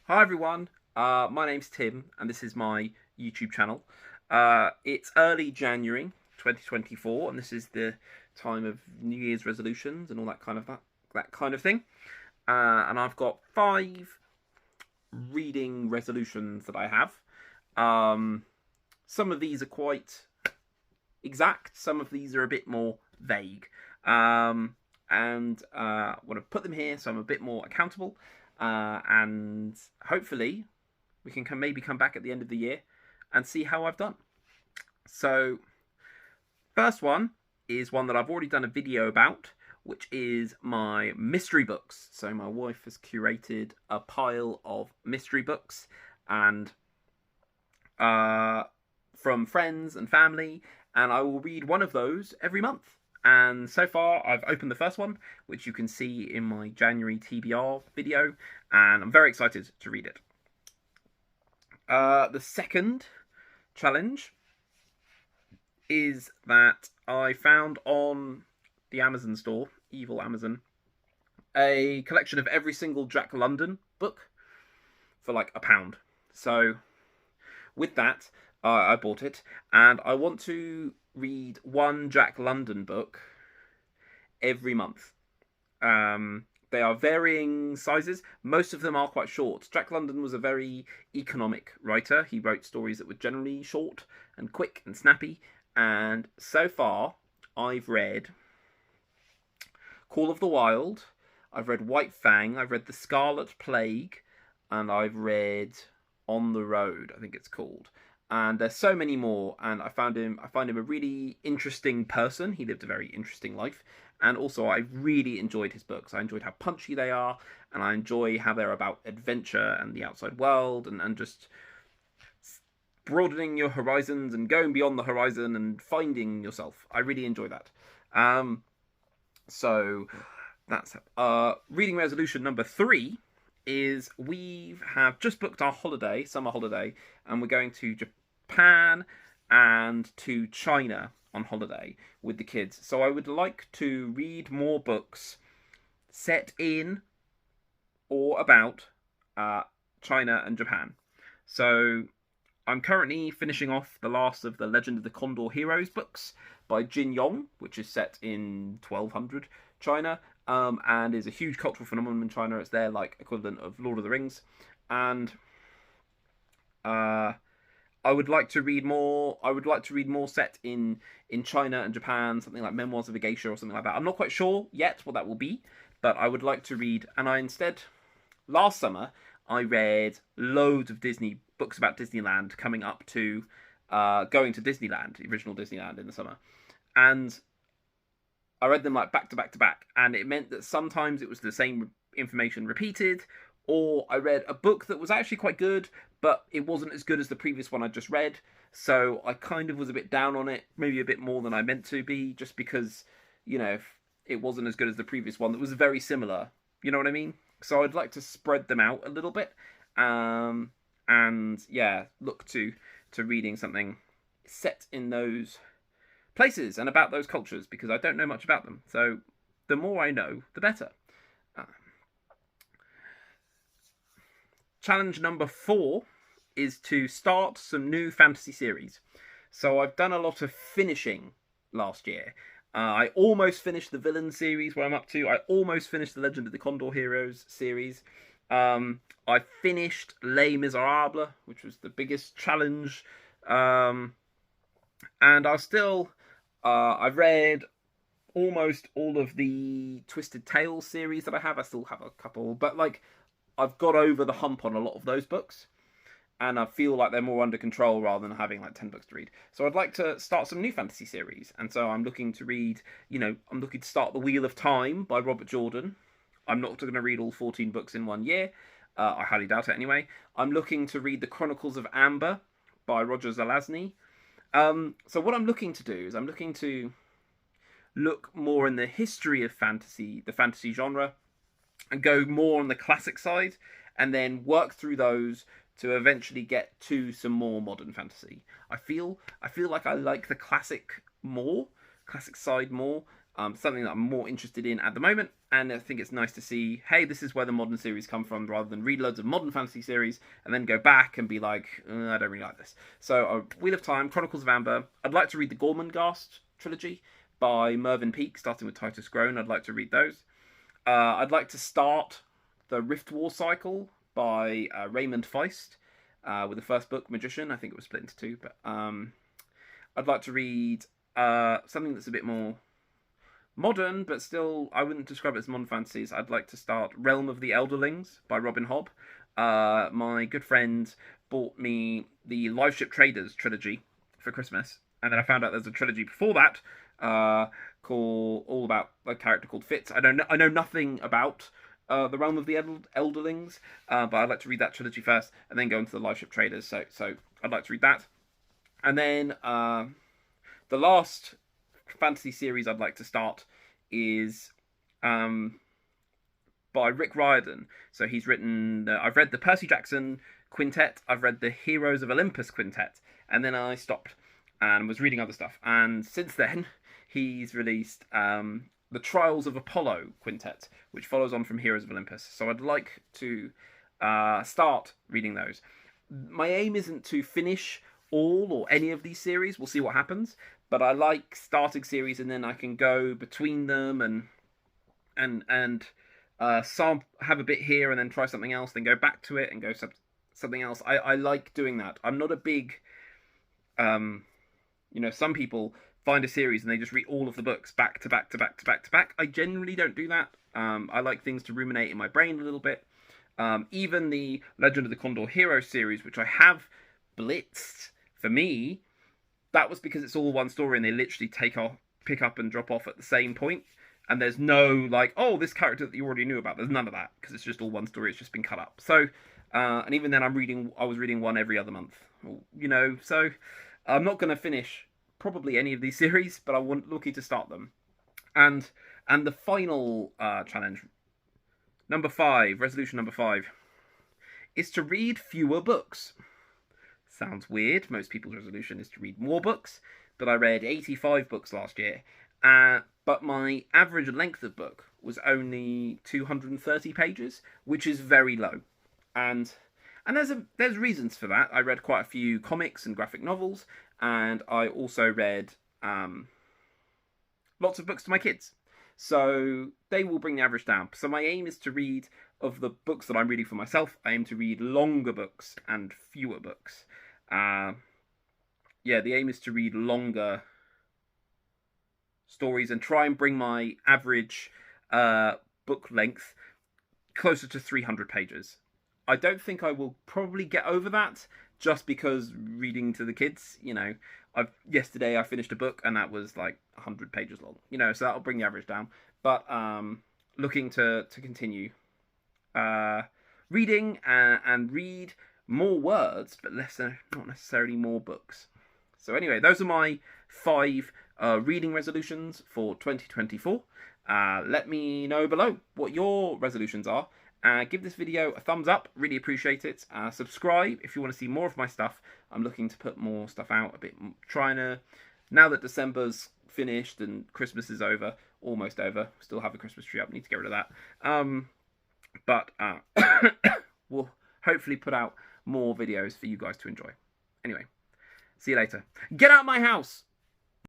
Hi everyone, my name's Tim and this is my YouTube channel. It's early January 2024 and this is the time of New Year's resolutions and all that kind of thing. And I've got 5 reading resolutions that I have. Some of these are quite exact, some of these are a bit more vague. And I want to put them here so I'm a bit more accountable. And hopefully we can maybe come back at the end of the year and see how I've done. So, first one is one that I've already done a video about, which is my mystery books. So my wife has curated a pile of mystery books and from friends and family, and I will read one of those every month. And so far, I've opened the first one, which you can see in my January TBR video, and I'm very excited to read it. The second challenge is that I found on the Amazon store, evil Amazon, a collection of every single Jack London book for like £1. So with that, I bought it, and I want to read one Jack London book every month. They are varying sizes. Most of them are quite short. Jack London was a very economic writer. He wrote stories that were generally short and quick and snappy. And so far, I've read Call of the Wild, I've read White Fang, I've read The Scarlet Plague, and I've read On the Road, I think it's called. And there's so many more, and I find him a really interesting person. He lived a very interesting life, and also I really enjoyed his books. I enjoyed how punchy they are, and I enjoy how they're about adventure and the outside world, and just broadening your horizons and going beyond the horizon and finding yourself. I really enjoy that. So that's reading resolution number 3 is we have just booked our holiday, summer holiday, and we're going to Japan and to China on holiday with the kids. So I would like to read more books set in or about China and Japan. So I'm currently finishing off the last of the Legend of the Condor Heroes books by Jin Yong, which is set in 1200 China, and is a huge cultural phenomenon in China. It's their like equivalent of Lord of the Rings, and I would like to read more. I would like to read more set in China and Japan, something like Memoirs of a Geisha or something like that. I'm not quite sure yet what that will be, but I would like to read. And last summer, I read loads of Disney books about Disneyland, coming up to going to Disneyland, the original Disneyland in the summer, and I read them like back to back to back, and it meant that sometimes it was the same information repeated, or I read a book that was actually quite good, but it wasn't as good as the previous one I just read, so I kind of was a bit down on it, maybe a bit more than I meant to be, just because, you know, it wasn't as good as the previous one that was very similar, you know what I mean? So I'd like to spread them out a little bit, and yeah, look to reading something set in those places and about those cultures, because I don't know much about them. So the more I know, the better. Challenge number 4 is to start some new fantasy series. So I've done a lot of finishing last year. I almost finished the Villain series, where I'm up to. I almost finished the Legend of the Condor Heroes series. I finished Les Miserables, which was the biggest challenge. And I've read almost all of the Twisted Tales series that I have. I still have a couple, but like I've got over the hump on a lot of those books, and I feel like they're more under control rather than having like 10 books to read. So I'd like to start some new fantasy series, and so I'm looking to read, I'm looking to start The Wheel of Time by Robert Jordan. I'm not going to read all 14 books in one year. I highly doubt it anyway. I'm looking to read The Chronicles of Amber by Roger Zelazny. So what I'm looking to do is I'm looking to look more in the history of fantasy, the fantasy genre, and go more on the classic side, and then work through those to eventually get to some more modern fantasy. I feel like I like the classic side more, something that I'm more interested in at the moment, and I think it's nice to see, hey, this is where the modern series come from, rather than read loads of modern fantasy series and then go back and be like, I don't really like this. So, Wheel of Time, Chronicles of Amber. I'd like to read the Gormenghast trilogy by Mervyn Peake, starting with Titus Groan. I'd like to read those. I'd like to start the Rift War cycle by Raymond Feist, with the first book, Magician. I think it was split into two, but I'd like to read something that's a bit more modern, but still, I wouldn't describe it as modern fantasies. I'd like to start Realm of the Elderlings by Robin Hobb. My good friend bought me the Live Ship Traders trilogy for Christmas, and then I found out there's a trilogy before that called all about a character called Fitz. I know nothing about the Realm of the Elderlings, but I'd like to read that trilogy first, and then go into the Live Ship Traders. So I'd like to read that, and then the last fantasy series I'd like to start is by Rick Riordan. So he's written, I've read the Percy Jackson Quintet, I've read the Heroes of Olympus Quintet, and then I stopped and was reading other stuff. And since then, he's released the Trials of Apollo Quintet, which follows on from Heroes of Olympus. So I'd like to start reading those. My aim isn't to finish all or any of these series. We'll see what happens. But I like starting series, and then I can go between them and have a bit here, and then try something else, then go back to it and go something else. I like doing that. I'm not a big, some people find a series and they just read all of the books back to back to back to back to back. I generally don't do that. I like things to ruminate in my brain a little bit. Even the Legend of the Condor Hero series, which I have blitzed, for me, that was because it's all one story and they literally pick up and drop off at the same point. And there's no, like, oh, this character that you already knew about. There's none of that, because it's just all one story. It's just been cut up. So, and even then I was reading one every other month. So I'm not going to finish probably any of these series, but I'm looking to start them. And the final challenge, resolution number 5, is to read fewer books. Sounds weird. Most people's resolution is to read more books, but I read 85 books last year. But my average length of book was only 230 pages, which is very low. And there's reasons for that. I read quite a few comics and graphic novels, and I also read lots of books to my kids. So they will bring the average down. So my aim is to read, of the books that I'm reading for myself, I aim to read longer books and fewer books. The aim is to read longer stories and try and bring my average book length closer to 300 pages. I don't think I will probably get over that, just because reading to the kids, yesterday I finished a book and that was like 100 pages long, so that'll bring the average down. But looking to continue reading and read more words, but not necessarily more books. So anyway, those are my 5 reading resolutions for 2024. Let me know below what your resolutions are. Give this video a thumbs up, really appreciate it. Subscribe if you want to see more of my stuff. I'm looking to put more stuff out, now that December's finished and Christmas is over, almost over, still have a Christmas tree up, need to get rid of that. But we'll hopefully put out more videos for you guys to enjoy. Anyway, see you later. Get out of my house!